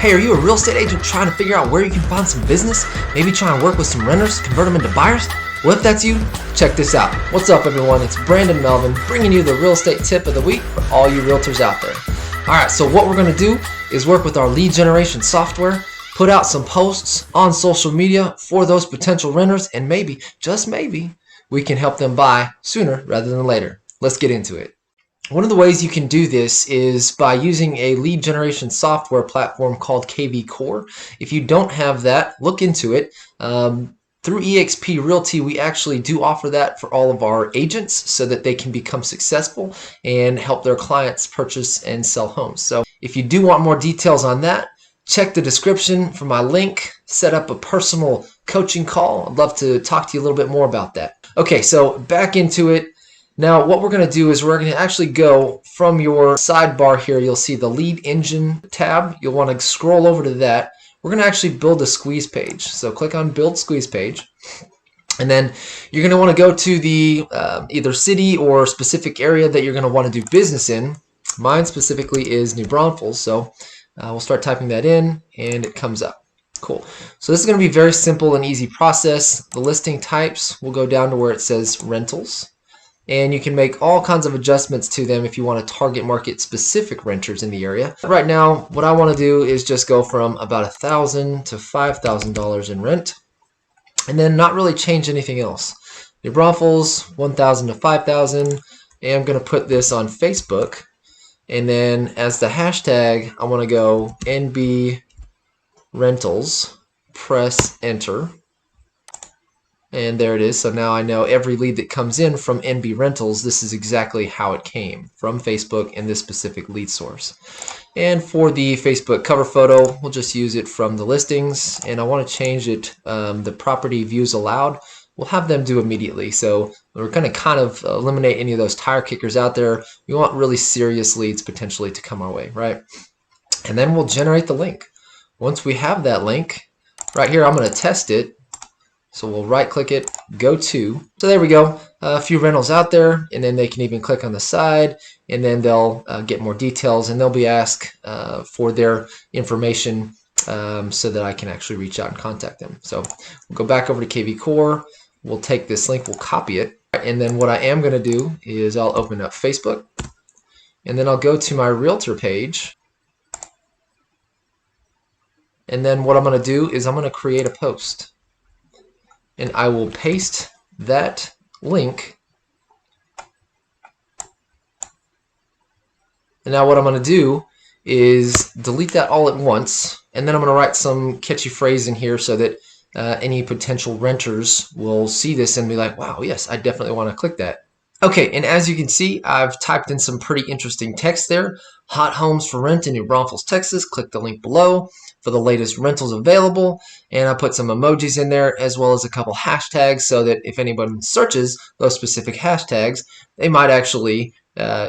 Hey, are you a real estate agent trying to figure out where you can find some business? Maybe trying to work with some renters, convert them into buyers? Well, if that's you, check this out. What's up, everyone? It's Brandon Melvin bringing you the real estate tip of the week for all you realtors out there. All right, so what we're going to do is work with our lead generation software, put out some posts on social media for those potential renters, and maybe, just maybe, we can help them buy sooner rather than later. Let's get into it. One of the ways you can do this is by using a lead generation software platform called KVCORE. If you don't have that, look into it. Through eXp Realty, we actually do offer that for all of our agents so that they can become successful and help their clients purchase and sell homes. So if you do want more details on that, check the description for my link, set up a personal coaching call. I'd love to talk to you a little bit more about that. Okay, so back into it. Now, what we're going to do is we're going to actually go from your sidebar here. You'll see the lead engine tab. You'll want to scroll over to that. We're going to actually build a squeeze page. So click on build squeeze page. And then you're going to want to go to the either city or specific area that you're going to want to do business in. Mine specifically is New Braunfels. So we'll start typing that in and it comes up. Cool. So this is going to be a very simple and easy process. The listing types will go down to where it says rentals. And you can make all kinds of adjustments to them if you want to target market specific renters in the area. Right now, what I want to do is just go from about $1,000 to $5,000 in rent, and then not really change anything else. New Braunfels, $1,000 to $5,000, and I'm going to put this on Facebook. And then as the hashtag, I want to go NB Rentals. Press enter. And there it is. So now I know every lead that comes in from NB Rentals, this is exactly how it came from Facebook and this specific lead source. And for the Facebook cover photo, we'll just use it from the listings. And I want to change it, the property views allowed, we'll have them do immediately. So we're going to kind of eliminate any of those tire kickers out there. We want really serious leads potentially to come our way, right? And then we'll generate the link. Once we have that link, right here, I'm going to test it. So we'll right click it, go to. So there we go, a few rentals out there, and then they can even click on the side, and then they'll get more details, and they'll be asked for their information so that I can actually reach out and contact them. So we'll go back over to KVCORE, we'll take this link, we'll copy it, and then what I am going to do is I'll open up Facebook, and then I'll go to my realtor page, and then what I'm going to do is I'm going to create a post. And I will paste that link. And now what I'm going to do is delete that all at once. And then I'm going to write some catchy phrase in here so that any potential renters will see this and be like, wow, yes, I definitely want to click that. Okay, and as you can see, I've typed in some pretty interesting text there. Hot homes for rent in New Braunfels, Texas. Click the link below for the latest rentals available. And I put some emojis in there as well as a couple hashtags so that if anyone searches those specific hashtags, they might actually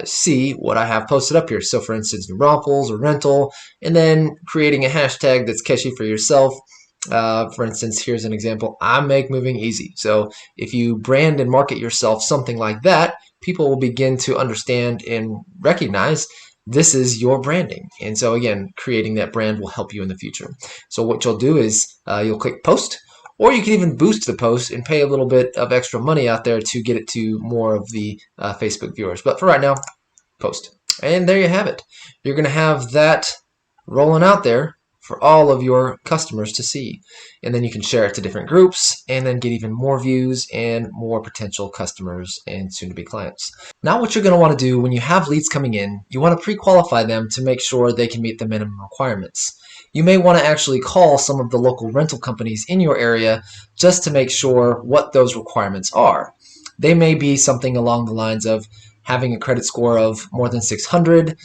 see what I have posted up here. So for instance, New Braunfels or rental, and then creating a hashtag that's catchy for yourself. For instance, here's an example. I make moving easy. So if you brand and market yourself something like that, people will begin to understand and recognize this is your branding. And so again, creating that brand will help you in the future. So what you'll do is you'll click post, or you can even boost the post and pay a little bit of extra money out there to get it to more of the Facebook viewers. But for right now, post. And there you have it. You're going to have that rolling out there for all of your customers to see. And then you can share it to different groups and then get even more views and more potential customers and soon-to-be clients. Now what you're going to want to do when you have leads coming in, you want to pre-qualify them to make sure they can meet the minimum requirements. You may want to actually call some of the local rental companies in your area just to make sure what those requirements are. They may be something along the lines of having a credit score of more than 600,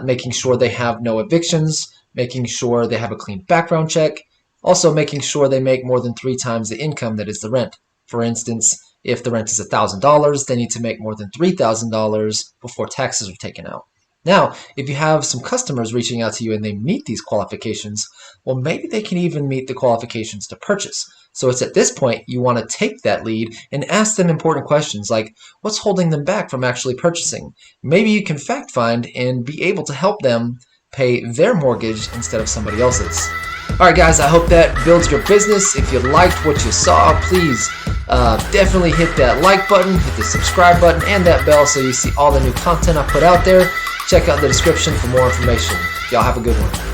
making sure they have no evictions, making sure they have a clean background check, also making sure they make more than 3 times the income that is the rent. For instance, if the rent is $1,000, they need to make more than $3,000 before taxes are taken out. Now, if you have some customers reaching out to you and they meet these qualifications, well, maybe they can even meet the qualifications to purchase. So it's at this point you want to take that lead and ask them important questions like, what's holding them back from actually purchasing? Maybe you can fact find and be able to help them pay their mortgage instead of somebody else's. Alright guys, I hope that builds your business. If you liked what you saw, please definitely hit that like button, hit the subscribe button, and that bell so you see all the new content I put out there. Check out the description for more information. Y'all have a good one.